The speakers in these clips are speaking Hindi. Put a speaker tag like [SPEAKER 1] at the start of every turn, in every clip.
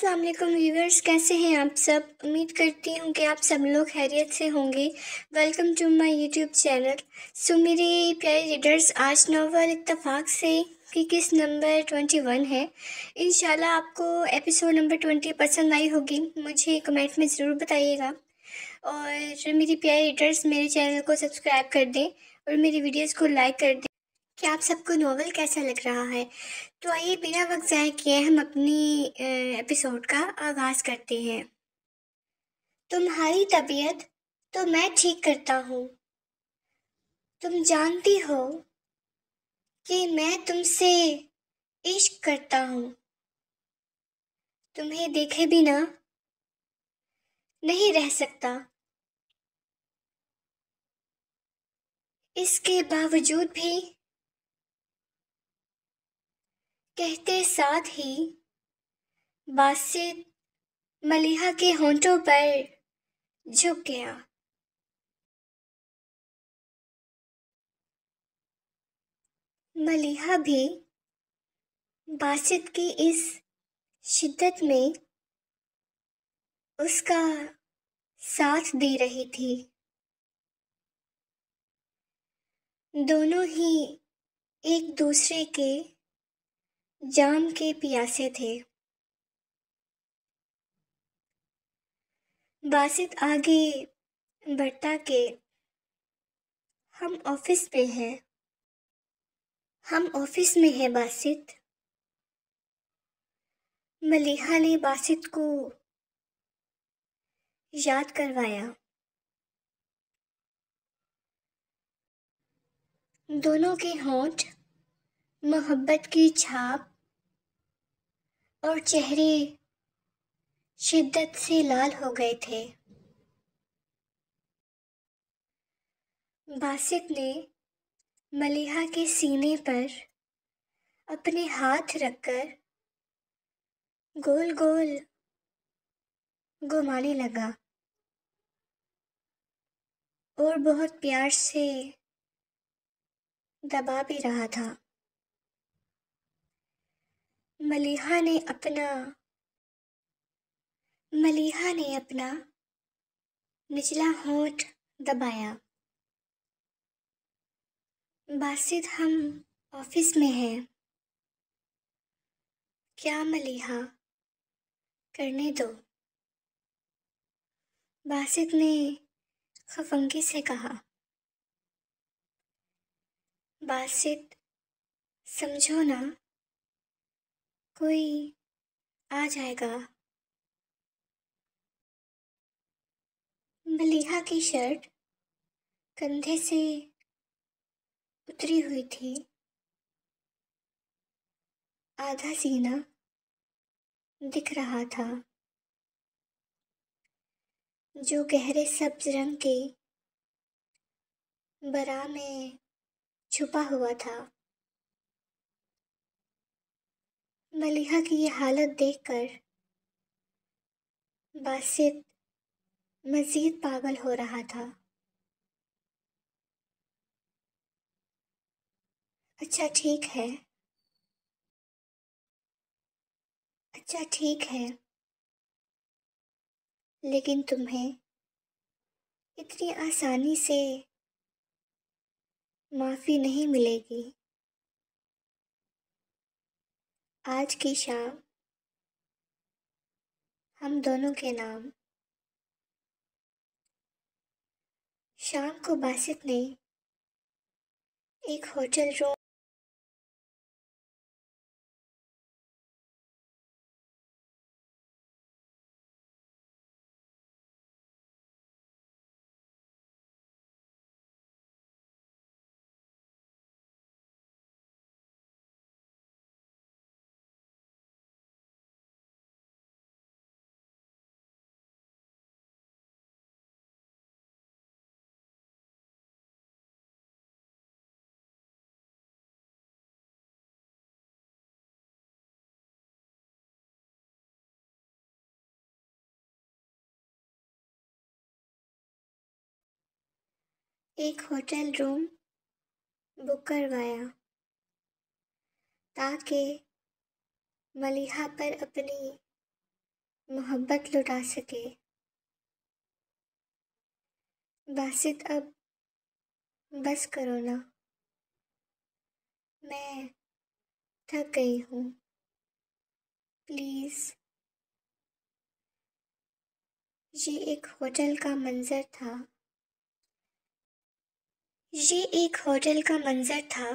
[SPEAKER 1] अस्सलाम वालेकुम व्यूवर्स, कैसे हैं आप सब। उम्मीद करती हूँ कि आप सब लोग खैरियत से होंगे। Welcome to my YouTube channel. So मेरे प्यारे रीडर्स, आज नॉवल इत्तेफाक से कि किस नंबर 21 है। इंशाल्लाह आपको एपिसोड नंबर 20 पसंद आई होगी। मुझे कमेंट में ज़रूर बताइएगा और मेरी प्यारे रीडर्स मेरे चैनल को सब्सक्राइब कर दें और मेरी वीडियोज़ को लाइक कर दें कि आप सबको नॉवल कैसा लग रहा है। तो आइए बिना वक्त ज़ाय किए हम अपनी एपिसोड का आगाज़ करते हैं। तुम्हारी तबीयत तो मैं ठीक करता हूँ। तुम जानती हो कि मैं तुमसे इश्क करता हूँ। तुम्हें देखे बिना नहीं रह सकता। इसके बावजूद भी कहते साथ ही बासित मलिहा के होंठों पर झुक गया। मलिहा भी बासित की इस शिद्दत में उसका साथ दे रही थी। दोनों ही एक दूसरे के जाम के प्यासे थे। बासित आगे बढ़ता के हम ऑफिस में हैं। हम ऑफिस में हैं बासित। मलिहा ने बासित को याद करवाया। दोनों के होंठ मोहब्बत की छाप और चेहरे शिद्दत से लाल हो गए थे। बासित ने मलिहा के सीने पर अपने हाथ रखकर गोल गोल घुमाने लगा और बहुत प्यार से दबा भी रहा था। मलिहा ने अपना निचला होंठ दबाया। बासित, हम ऑफिस में हैं। क्या मलिहा, करने दो। बासित ने खफंगी से कहा। बासित, समझो ना, कोई आ जाएगा। मलिहा की शर्ट कंधे से उतरी हुई थी। आधा सीना दिख रहा था जो गहरे सब्ज रंग के बरा में छुपा हुआ था। मलिहा की ये हालत देखकर बासित मजीद पागल हो रहा था। अच्छा ठीक है, अच्छा ठीक है, लेकिन तुम्हें इतनी आसानी से माफ़ी नहीं मिलेगी। आज की शाम हम दोनों के नाम। शाम को बासित ने एक होटल रूम बुक करवाया ताकि मलिहा पर अपनी मोहब्बत लुटा सके। बासित अब बस करो ना, मैं थक गई हूँ, प्लीज़। ये एक होटल का मंजर था। ये एक होटल का मंजर था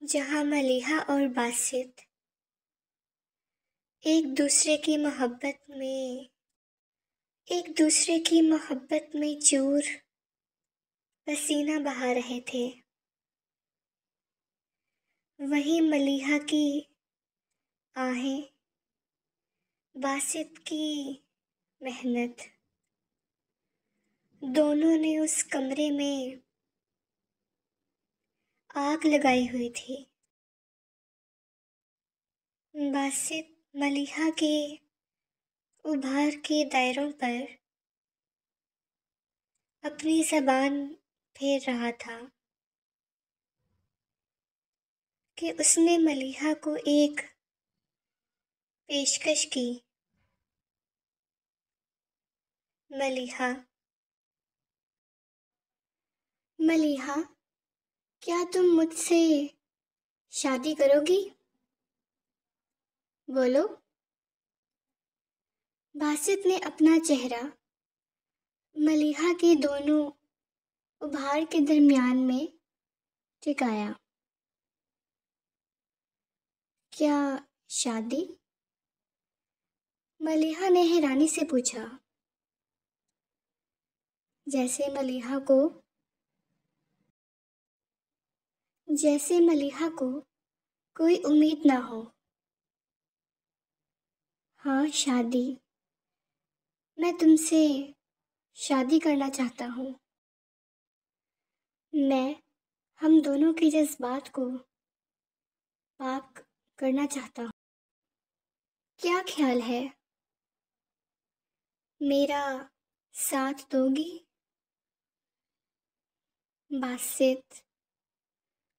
[SPEAKER 1] जहाँ मलिहा और बासित एक दूसरे की मोहब्बत में चूर पसीना बहा रहे थे। वहीं मलिहा की आहें, बासित की मेहनत, दोनों ने उस कमरे में आग लगाई हुई थी। बासित मलिहा के उभार के दायरों पर अपनी ज़बान फेर रहा था कि उसने मलिहा को एक पेशकश की। मलिहा, मलिहा, क्या तुम मुझसे शादी करोगी? बोलो। बासित ने अपना चेहरा मलिहा के दोनों उभार के दरमियान में टिकाया। क्या शादी? मलिहा ने हैरानी से पूछा, जैसे मलिहा को कोई उम्मीद ना हो। हाँ, शादी। मैं तुमसे शादी करना चाहता हूँ। मैं हम दोनों के जज्बात को पाक करना चाहता हूँ। क्या ख्याल है? मेरा साथ दोगी? बासित,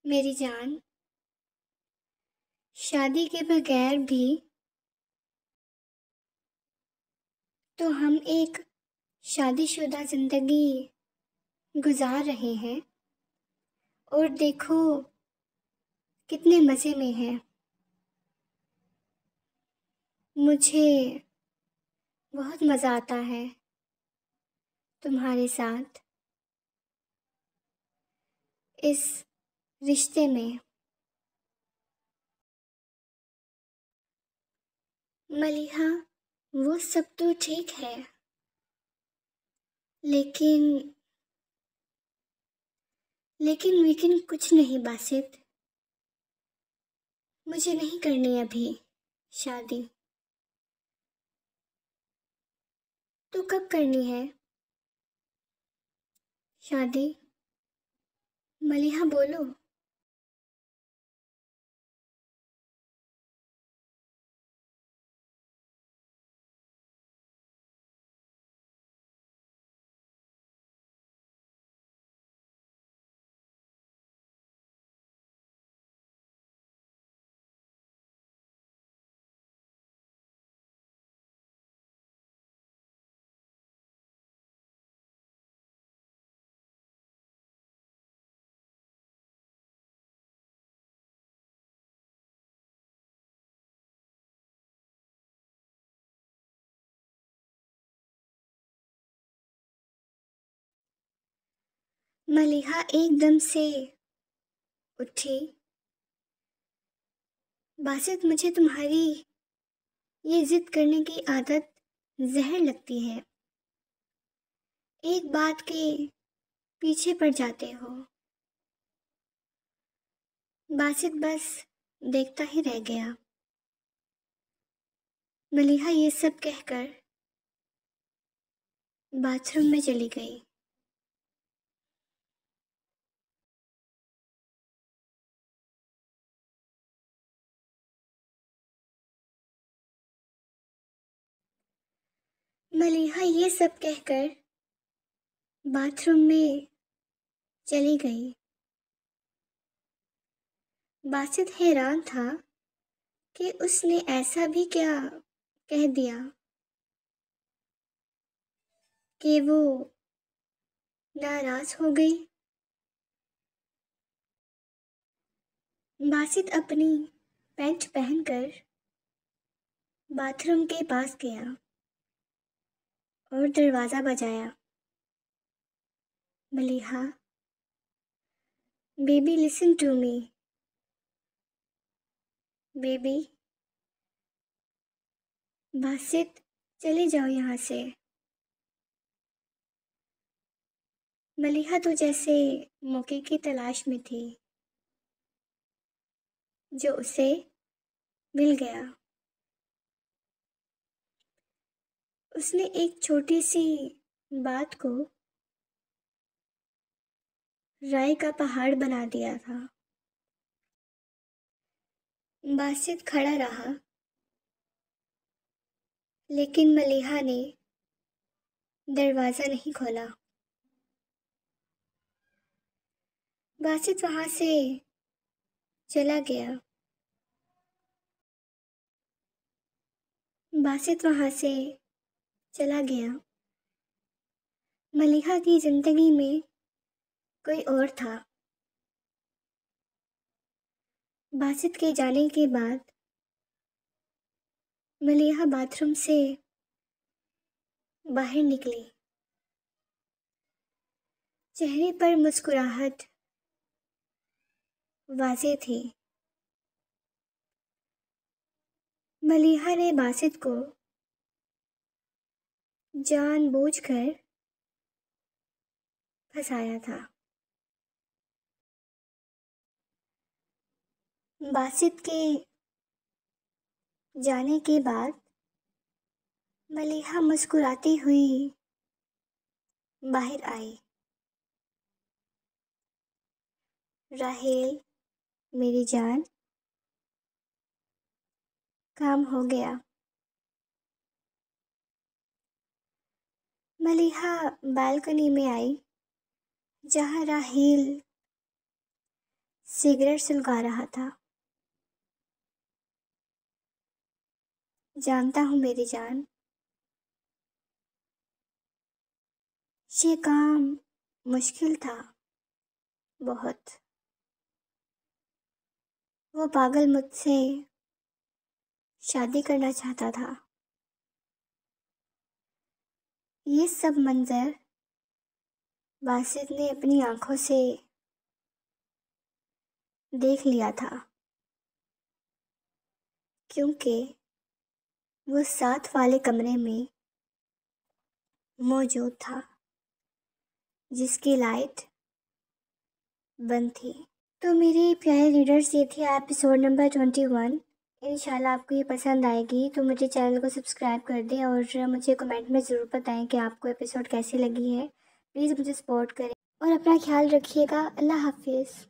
[SPEAKER 1] मेरी जान, शादी के बगैर भी तो हम एक शादीशुदा जिंदगी गुजार रहे हैं और देखो कितने मज़े में हैं। मुझे बहुत मज़ा आता है तुम्हारे साथ इस रिश्ते में। मलिहा, वो सब तो ठीक है, लेकिन लेकिन कुछ नहीं बासित। मुझे नहीं करनी अभी शादी। तो कब करनी है शादी? मलिहा, बोलो। मलिहा एकदम से उठी। बासित, मुझे तुम्हारी ये जिद करने की आदत जहर लगती है। एक बात के पीछे पड़ जाते हो। बासित बस देखता ही रह गया। मलिहा ये सब कहकर बाथरूम में चली गई। मलिहा ये सब कहकर बाथरूम में चली गई। बासित हैरान था कि उसने ऐसा भी क्या कह दिया कि वो नाराज हो गई। बासित अपनी पैंट पहनकर बाथरूम के पास गया और दरवाज़ा बजाया। Maliha, baby listen to me. Baby, Basit चले जाओ यहाँ से। मलिहा तो जैसे मौके की तलाश में थी जो उसे मिल गया। उसने एक छोटी सी बात को राय का पहाड़ बना दिया था। बासित खड़ा रहा, लेकिन मलिहा ने दरवाज़ा नहीं खोला। बासित वहाँ से चला गया। बासित वहाँ से चला गया। मलिहा की जिंदगी में कोई और था। बासित के जाने के बाद मलिहा बाथरूम से बाहर निकली। चेहरे पर मुस्कुराहट वाज़ेह थी। मलिहा ने बासित को जानबूझकर फंसाया था। बासित के जाने के बाद मलिहा मुस्कुराती हुई बाहर आई। राहेल, मेरी जान, काम हो गया। मलिहा बालकनी में आई जहाँ राहेल सिगरेट सुलगा रहा था। जानता हूँ मेरी जान, ये काम मुश्किल था बहुत। वो पागल मुझसे शादी करना चाहता था। ये सब मंजर बासित ने अपनी आंखों से देख लिया था, क्योंकि वो साथ वाले कमरे में मौजूद था जिसकी लाइट बंद थी। तो मेरे प्यारे रीडर्स, ये थी एपिसोड नंबर 21। इंशाल्लाह आपको ये पसंद आएगी, तो मुझे चैनल को सब्सक्राइब कर दें और मुझे कमेंट में ज़रूर बताएं कि आपको एपिसोड कैसी लगी है। प्लीज़ मुझे सपोर्ट करें और अपना ख्याल रखिएगा। अल्लाह हाफिज़।